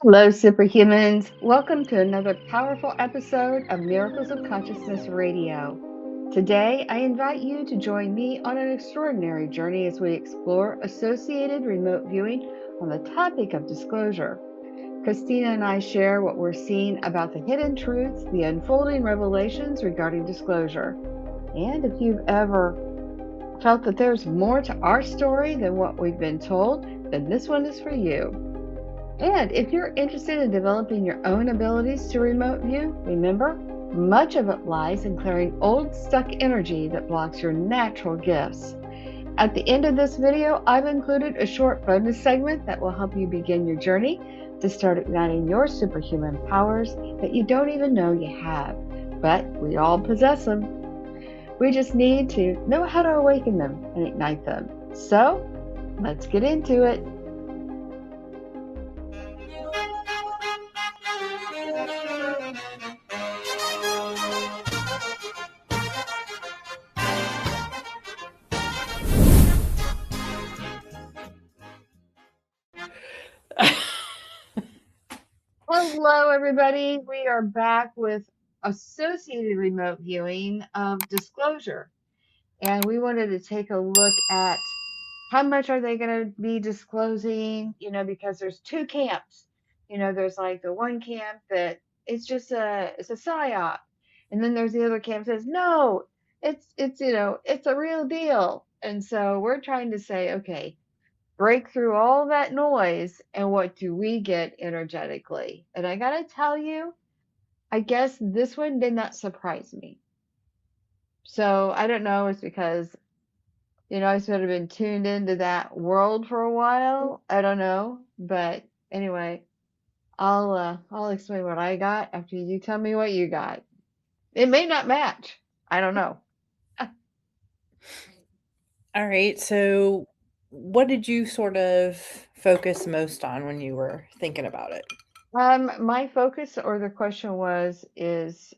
Hello, superhumans. Welcome to another powerful episode of Miracles of Consciousness Radio. Today, I invite you to join me on an extraordinary journey as we explore associated remote viewing on the topic of disclosure. Christina and I share what we're seeing about the hidden truths, the unfolding revelations regarding disclosure. And if you've ever felt that there's more to our story than what we've been told, then this one is for you. And if you're interested in developing your own abilities to remote view, remember, much of it lies in clearing old stuck energy that blocks your natural gifts. At the end of this video, I've included a short bonus segment that will help you begin your journey to start igniting your superhuman powers that you don't even know you have. But we all possess them. We just need to know how to awaken them and ignite them. So, let's get into it. Hello, everybody. We are back with associated remote viewing of disclosure. And we wanted to take a look at how much are they going to be disclosing, because there's two camps. There's like the one camp that it's a psyop. And then there's the other camp that says, no, it's a real deal. And so we're trying to say, okay, break through all that noise, and what do we get energetically? And I gotta tell you, I guess this one did not surprise me. So I don't know, it's because I sort of been tuned into that world for a while. I don't know, but anyway, I'll explain what I got after you tell me what you got. It may not match. I don't know. All right. So, what did you sort of focus most on when you were thinking about it? My focus, or the question is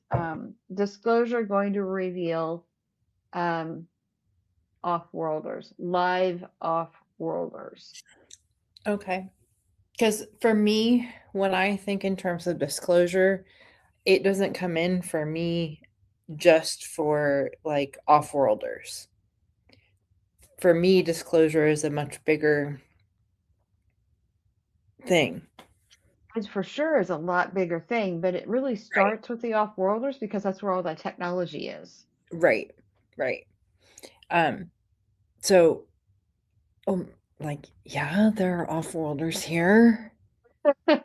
disclosure going to reveal um off-worlders, live off-worlders. Okay. Because for me, when I think in terms of disclosure, it doesn't come in for me just for like off worlders. For me, disclosure is a much bigger thing. It for sure is a lot bigger thing, but it really Right. starts with the off-worlders because that's where all that technology is. Right. Right. Um, so, like, yeah, there are off worlders here. Like,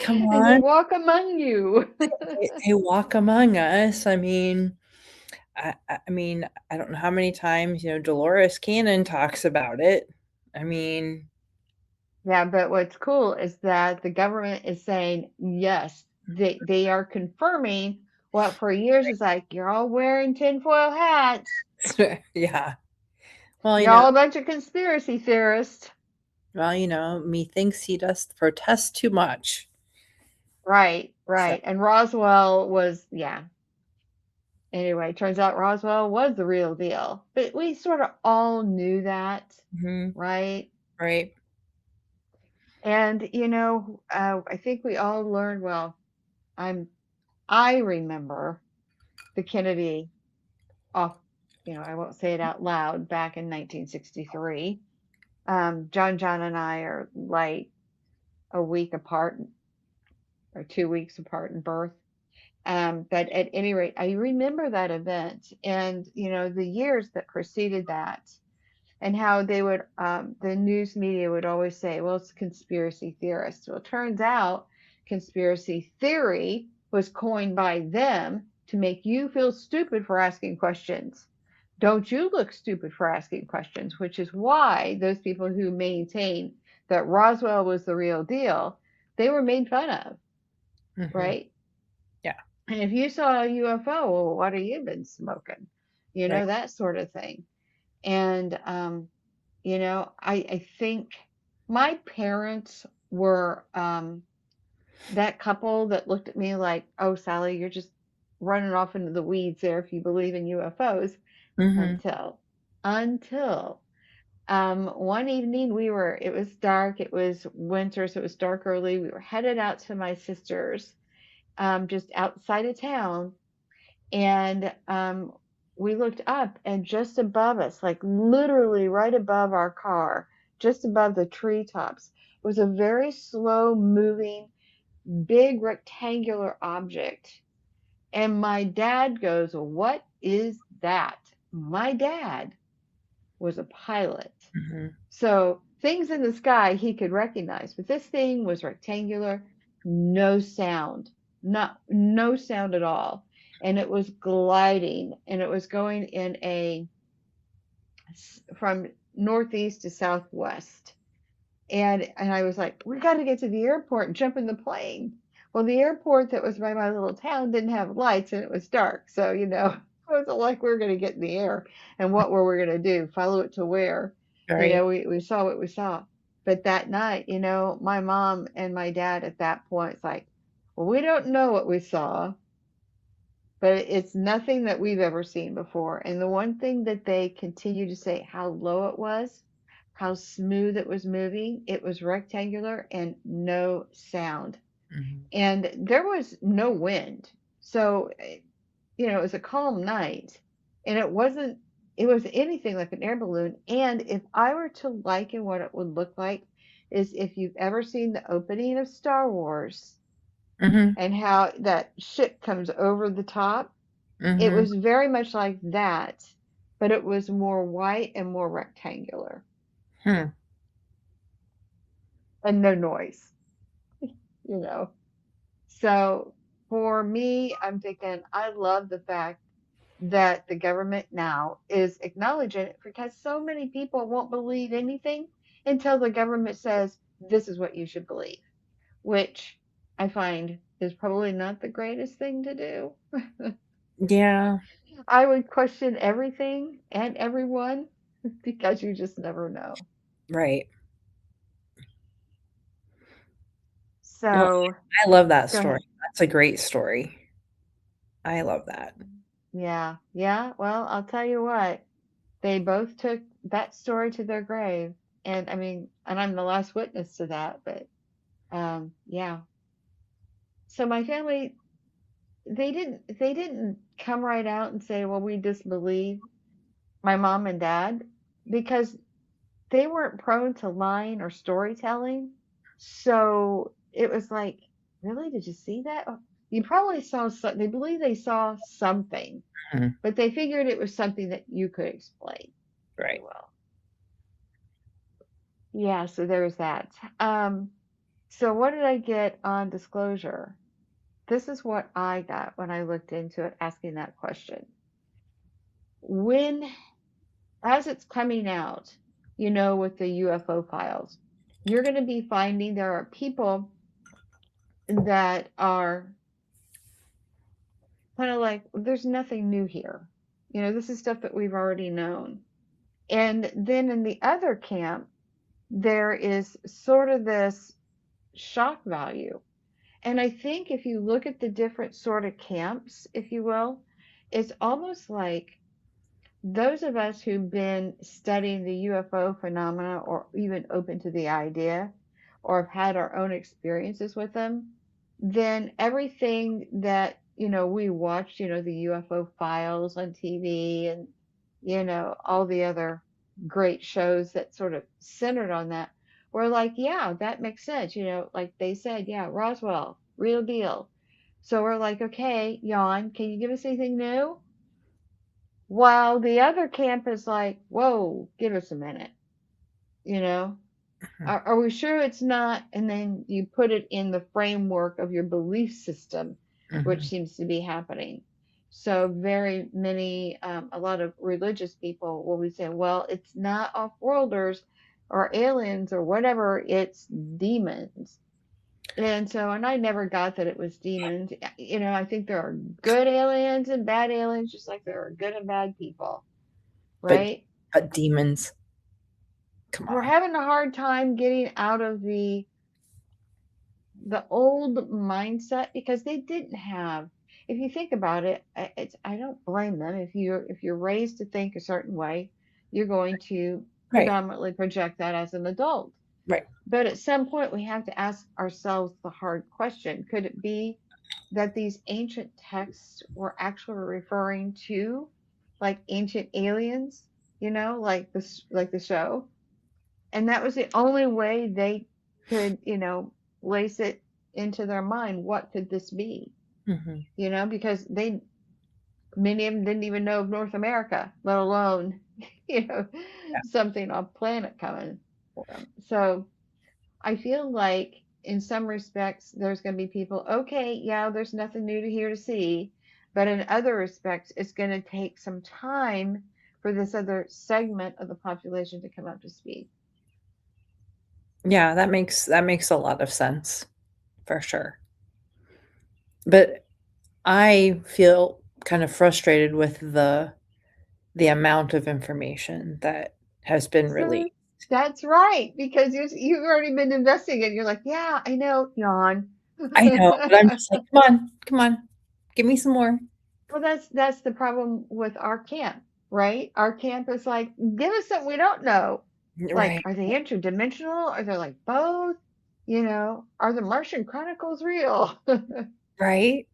come And they on. walk among you. They walk among us. I mean, I don't know how many times, Dolores Cannon talks about it. I mean, Yeah, but what's cool is that the government is saying, yes, they are confirming what for years is like, you're all wearing tinfoil hats. yeah. Well, You're all a bunch of conspiracy theorists. methinks he does protest too much. Right, So, right. And Roswell was, yeah. Anyway, turns out Roswell was the real deal. But we sort of all knew that, mhm, right? right. And I think we all learned. Well, I remember the Kennedy off. I won't say it out loud. Back in 1963, John and I are like a week apart or 2 weeks apart in birth. But at any rate, I remember that event and the years that preceded that, and how they would the news media would always say, well, it's conspiracy theorists. Well, it turns out conspiracy theory was coined by them to make you feel stupid for asking questions. Don't you look stupid for asking questions, which is why those people who maintain that Roswell was the real deal, they were made fun of, Hmm. right? Yeah. And if you saw a UFO, well, what have you been smoking? Right. That sort of thing. And I think my parents were that couple that looked at me like, "Oh, Sally, you're just running off into the weeds there if you believe in UFOs." Hmm. Until One evening it was dark, it was winter, so it was dark early. We were headed out to my sister's, just outside of town, and we looked up, and just above us, like literally right above our car, just above the treetops, was a very slow moving, big rectangular object. And my dad goes, "What is that?" My dad was a pilot. Mhm. So things in the sky he could recognize, but this thing was rectangular, no sound, no sound at all. And it was gliding, and it was going in from northeast to southwest. And I was like, we got to get to the airport and jump in the plane. Well, the airport that was by my little town didn't have lights, and it was dark. So, it wasn't like we were going to get in the air. And what were we going to do? Follow it to where? Right. We saw what we saw. But that night, my mom and my dad at that point, it's like, well, we don't know what we saw, but it's nothing that we've ever seen before. And the one thing that they continue to say, how low it was, how smooth it was moving, it was rectangular and no sound. Mhm. And there was no wind. So, it was a calm night, and it was anything like an air balloon. And if I were to liken what it would look like, is if you've ever seen the opening of Star Wars Mhm. and how that ship comes over the top, it Mhm. was very much like that, but it was more white and more rectangular Hmm. and no noise, you know. So for me, I'm thinking I love the fact that the government now is acknowledging it, because so many people won't believe anything until the government says this is what you should believe, which I find is probably not the greatest thing to do. Yeah. I would question everything and everyone because you just never know. Right. Well, So I love that go story. ahead. That's a great story. I love that. Yeah, yeah. Well, I'll tell you what, they both took that story to their grave. And I mean, and I'm the last witness to that, but yeah. So my family, they didn't come right out and say, well, we disbelieve my mom and dad, because they weren't prone to lying or storytelling. So it was like, really? Did you see that? Oh, you probably saw some, they believe they saw something, Mhm. but they figured it was something that you could explain very Right. well. Yeah, so there's that. Um, so what did I get on disclosure? This is what I got when I looked into it, asking that question. When, as it's coming out, with the UFO files, you're going to be finding there are people that are kind of like, there's nothing new here. This is stuff that we've already known. And then in the other camp, there is sort of this shock value. And I think if you look at the different sort of camps, if you will, it's almost like those of us who've been studying the UFO phenomena, or even open to the idea, or have had our own experiences with them, then everything that, we watched, the UFO files on TV, and, all the other great shows that sort of centered on that, we're like, yeah, that makes sense. Like they said, yeah, Roswell, real deal. So we're like, okay, Jan, can you give us anything new? While the other camp is like, whoa, give us a minute, you know? Mhm. Are we sure it's not? And then you put it in the framework of your belief system, which Mhm. seems to be happening. So very many, a lot of religious people will be saying, well, it's not off-worlders or aliens or whatever, it's demons. And I never got that it was demons. I think there are good aliens and bad aliens, just like there are good and bad people, But right? demons, come We're on. having a hard time getting out of the old mindset, because they didn't have, if you think about it, I don't blame them. If you're raised to think a certain way, you're going to Right. predominantly project that as an adult. Right. But at some point, we have to ask ourselves the hard question: could it be that these ancient texts were actually referring to like ancient aliens, like the show, and that was the only way they could, lace it into their mind? What could this be? Hmm. Because many of them didn't even know of North America, let alone, you know, Yeah. something off planet coming for them. So I feel like in some respects, there's going to be people, okay, yeah, there's nothing new to here to see. But in other respects, it's going to take some time for this other segment of the population to come up to speed. Yeah, that makes a lot of sense for sure. But I feel kind of frustrated with the amount of information that has been So released. that's right, because you've already been investing it. You're like, yeah, I know, yawn. I know, but I'm just like, come on, give me some more. Well, that's the problem with our camp, right? Our camp is like, give us something we don't know. Like, Right, are they interdimensional? Are they like both? Are the Martian Chronicles real? right,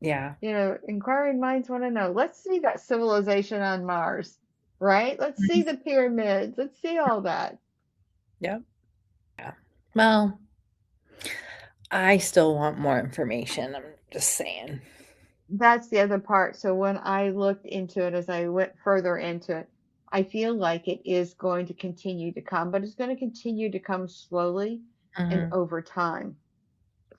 yeah, Inquiring minds want to know. Let's see that civilization on Mars, right? Let's see mhm, the pyramids. Let's see all that. yep, yeah. Well, I still want more information. I'm just saying. That's the other part. So when I looked into it, as I went further into it, I feel like it is going to continue to come, but it's going to continue to come slowly and Mhm, over time.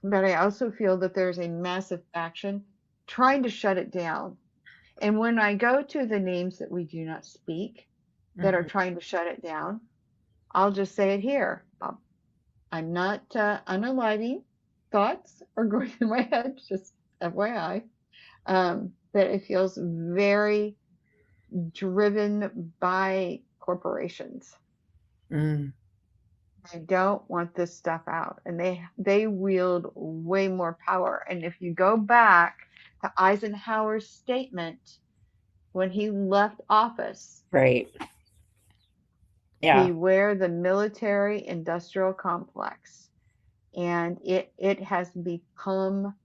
But I also feel that there's a massive faction trying to shut it down. And when I go to the names that we do not speak that are mhm, trying to shut it down, I'll just say it here. I'm not unaliving thoughts are going through my head, just FYI. But it feels very driven by corporations. mm, They don't want this stuff out, and they wield way more power. And if you go back to Eisenhower's statement when he left office, right, yeah, beware the military industrial complex, and it has become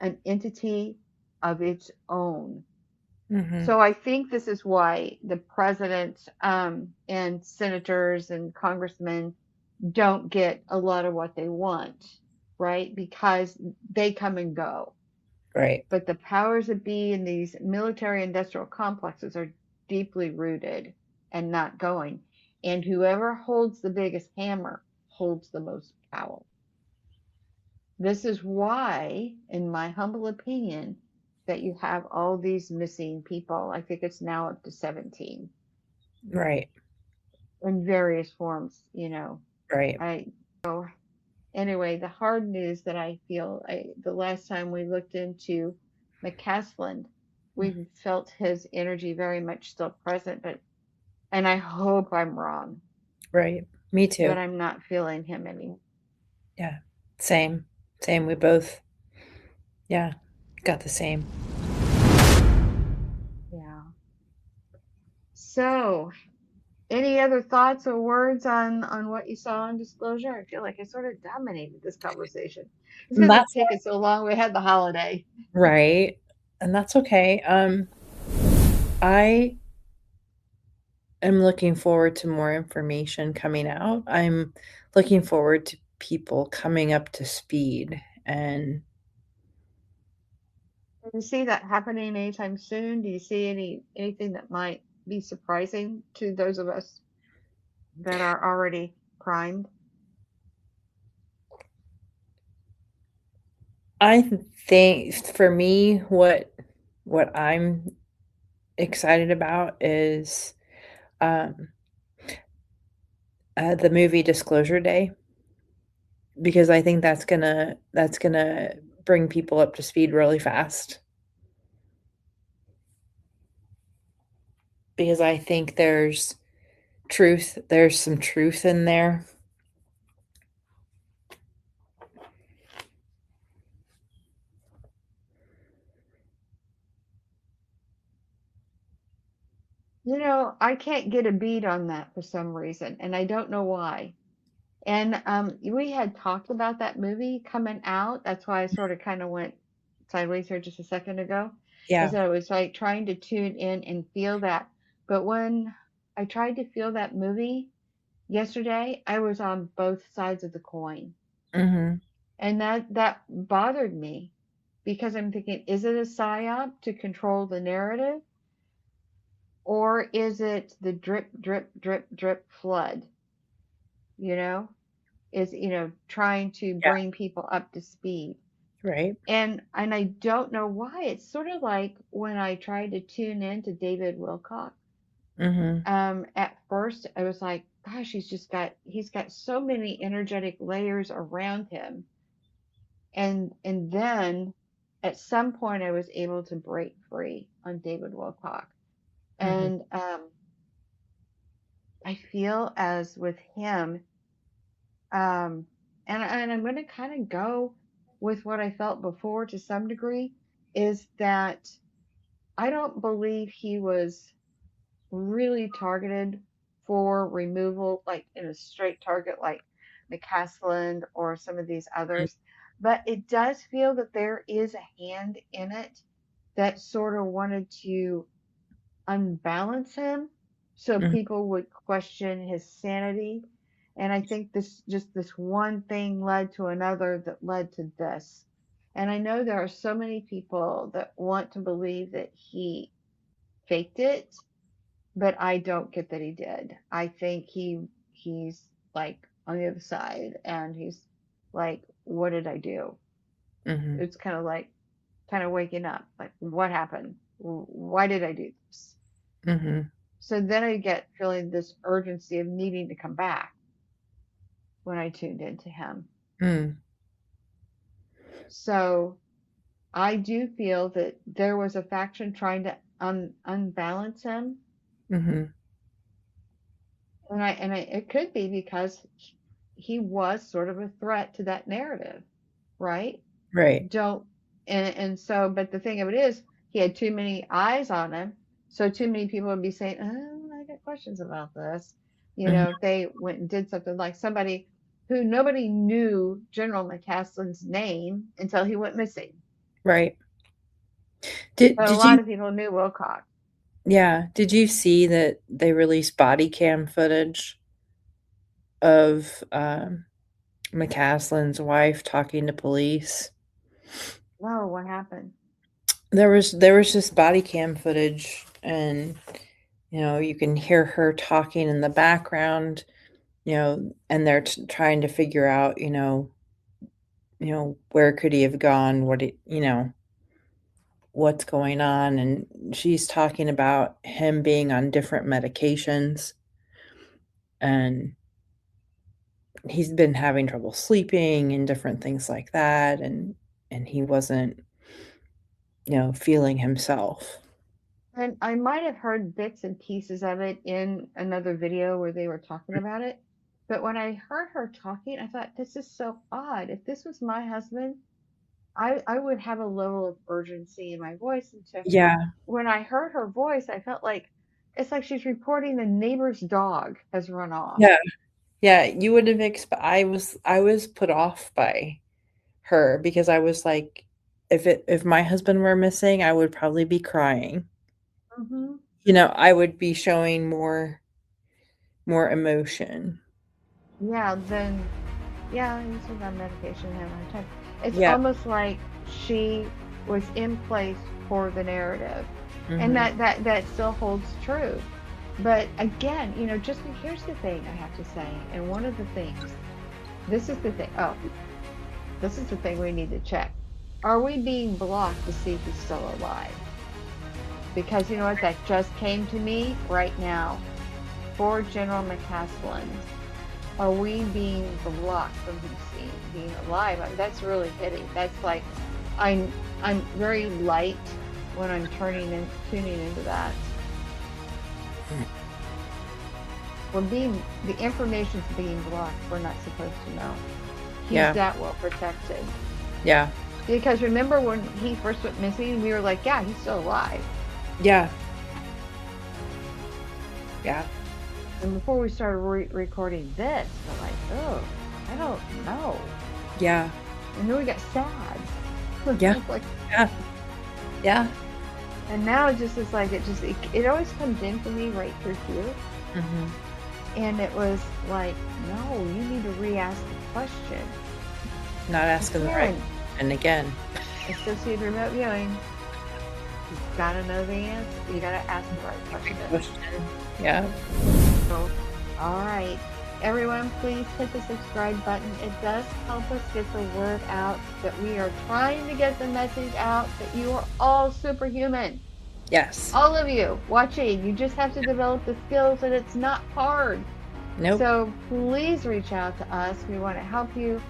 an entity of its own. mhm, So I think this is why the president and senators and congressmen don't get a lot of what they want, right? Because they come and go. right, But the powers that be in these military industrial complexes are deeply rooted and not going. And whoever holds the biggest hammer holds the most power. This is why, in my humble opinion, that you have all these missing people. I think it's now up to 17 right, in various forms. right, I Anyway, the hard news that I feel, the last time we looked into McCaslin, mhm, we felt his energy very much still present, and I hope I'm wrong, right. Me but too. I'm not feeling him anymore. Yeah, same, same. We both, yeah, got the same. Yeah. So, any other thoughts or words on what you saw in Disclosure? I feel like I sort of dominated this conversation. It's And because it's that's taken so long. We had the holiday. right, and that's okay. I am looking forward to more information coming out. I'm looking forward to people coming up to speed and Do you see that happening anytime soon? Do you see anything that might be surprising to those of us that are already primed? I think for me what I'm excited about is um the movie Disclosure Day because I think that's gonna bring people up to speed really fast because I think there's some truth in there. I can't get a beat on that for some reason, and I don't know why. And we had talked about that movie coming out. That's why I sort of kind of went sideways here just a second ago, is Yeah. that I was like trying to tune in and feel that. But when I tried to feel that movie yesterday, I was on both sides of the coin. Mhm. And that bothered me because I'm thinking, is it a psyop to control the narrative? Or is it the drip, drip, drip, drip flood? You know, trying to Yeah. bring people up to speed. Right. And I don't know why. It's sort of like when I tried to tune in to David Wilcock. Mhm. At first I was like, gosh, he's got so many energetic layers around him. And then at some point I was able to break free on David Wilcock. Mhm. And I feel as with him, um, and I'm going to kind of go with what I felt before to some degree, is that I don't believe he was really targeted for removal, like in a straight target like McCaslin or some of these others. But it does feel that there is a hand in it that sort of wanted to unbalance him so Mhm. people would question his sanity. And I think this one thing led to another that led to this. And I know there are so many people that want to believe that he faked it, but I don't get that he did. I think he's like on the other side and he's like, what did I do? Mhm. It's kind of waking up. Like, what happened? Why did I do this? Mhm. So then I get feeling this urgency of needing to come back when I tuned into him. Mm. So I do feel that there was a faction trying to unbalance him, Mhm. and it could be because he was sort of a threat to that narrative, right? Right. Don't and so, but the thing of it is, he had too many eyes on him, so too many people would be saying, "Oh, I got questions about this." Mhm. If they went and did something like somebody who nobody knew General McCaslin's name until he went missing, Right. Did but a did lot you of people knew Wilcox. yeah, did you see that they released body cam footage of McCaslin's wife talking to police? No, what happened? There was just body cam footage, and you can hear her talking in the background, and they're trying to figure out, where could he have gone, what's going on, and she's talking about him being on different medications, and he's been having trouble sleeping and different things like that, and he wasn't, feeling himself. And I might have heard bits and pieces of it in another video where they were talking about it. But when I heard her talking, I thought, this is so odd. If this was my husband, I would have a level of urgency in my voice. And so Yeah. when I heard her voice, I felt like it's like she's reporting the neighbor's dog has run off. Yeah. Yeah, you would have I was put off by her because I was like, if my husband were missing, I would probably be crying. Hmm. I would be showing more emotion. Yeah, then, yeah, he's on medication and having a hard time. It's Yeah. almost like she was in place for the narrative. And Mhm. that still holds true. But again, here's the thing I have to say. And one of the things, this is the thing. Oh, this is the thing we need to check. Are we being blocked to see if he's still alive? Because you know what? That just came to me right now. For General McCaslin, are we being blocked from him being alive? That's really hitting. That's like I'm very light when I'm tuning into that. The information's being blocked. We're not supposed to know. He's Yeah. that well protected. Yeah. Because remember when he first went missing, we were like, yeah, he's still alive. Yeah. Yeah. And before we started recording this, we're like, oh, I don't know. Yeah. And then we got sad. Yeah. It's like, Yeah. Yeah. and now it just is like, it always comes in for me right through here. Mm-hmm. And it was like, no, you need to re-ask the question. Not asking the right. And again, associated remote viewing, you've got to know the answer. You got to ask the right question. Yeah. So, all right. Everyone, please hit the subscribe button. It does help us get the word out that we are trying to get the message out that you are all superhuman. Yes. All of you watching, you just have to develop the skills, and it's not hard. Nope. So please reach out to us. We want to help you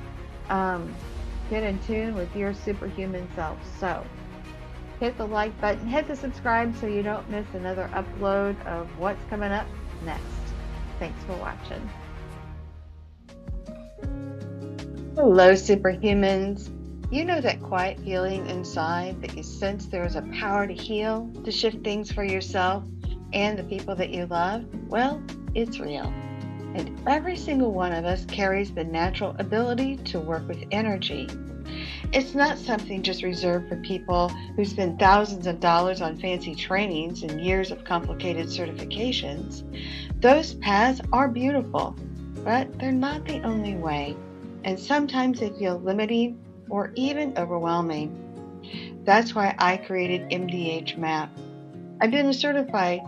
get in tune with your superhuman self. So hit the like button, hit the subscribe so you don't miss another upload of what's coming up next. Thanks for watching. Hello, superhumans. You know that quiet feeling inside that you sense there is a power to heal, to shift things for yourself and the people that you love? Well, it's real. And every single one of us carries the natural ability to work with energy. It's not something just reserved for people who spend thousands of dollars on fancy trainings and years of complicated certifications. Those paths are beautiful, but they're not the only way. And sometimes they feel limiting or even overwhelming. That's why I created MDH Map. I've been a certified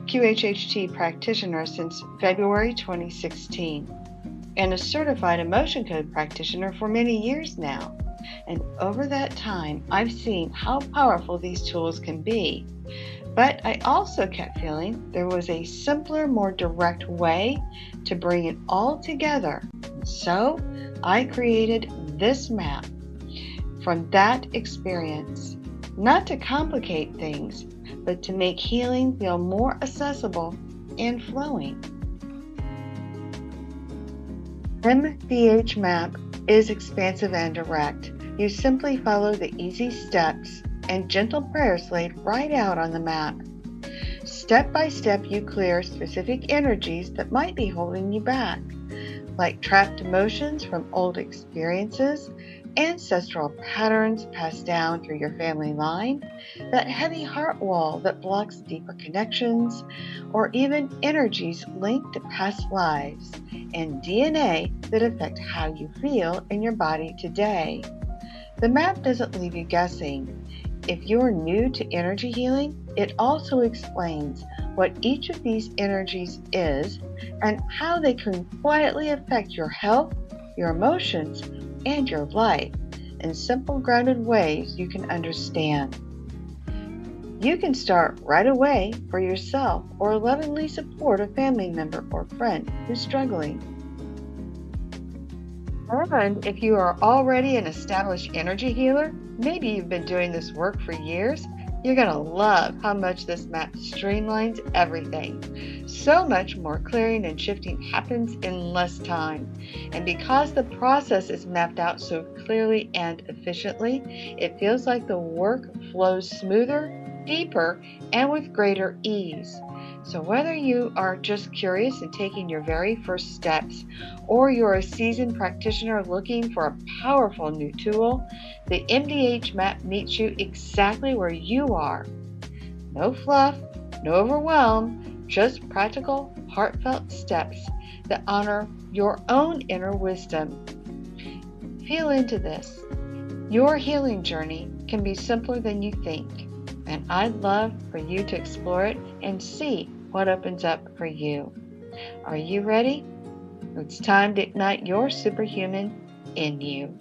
QHHT practitioner since February 2016 and a certified emotion code practitioner for many years now. And over that time, I've seen how powerful these tools can be. But I also kept feeling there was a simpler, more direct way to bring it all together. So I created this map. From that experience, not to complicate things, but to make healing feel more accessible and flowing. MDH Map is expansive and direct. You simply follow the easy steps and gentle prayers laid right out on the map. Step by step, you clear specific energies that might be holding you back, like trapped emotions from old experiences, ancestral patterns passed down through your family line, that heavy heart wall that blocks deeper connections, or even energies linked to past lives and DNA that affect how you feel in your body today. The map doesn't leave you guessing. If you're new to energy healing, it also explains what each of these energies is and how they can quietly affect your health, your emotions, and your life in simple, grounded ways you can understand. You can start right away for yourself or lovingly support a family member or friend who's struggling. And if you are already an established energy healer, maybe you've been doing this work for years, you're going to love how much this map streamlines everything. So much more clearing and shifting happens in less time. And because the process is mapped out so clearly and efficiently, it feels like the work flows smoother, deeper, and with greater ease. So whether you are just curious and taking your very first steps, or you're a seasoned practitioner looking for a powerful new tool, the MDH Map meets you exactly where you are. No fluff, no overwhelm, just practical, heartfelt steps that honor your inner inner wisdom. Feel into this. Your healing journey can be simpler than you think, and I'd love for you to explore it and see what opens up for you. Are you ready? It's time to ignite your superhuman in you.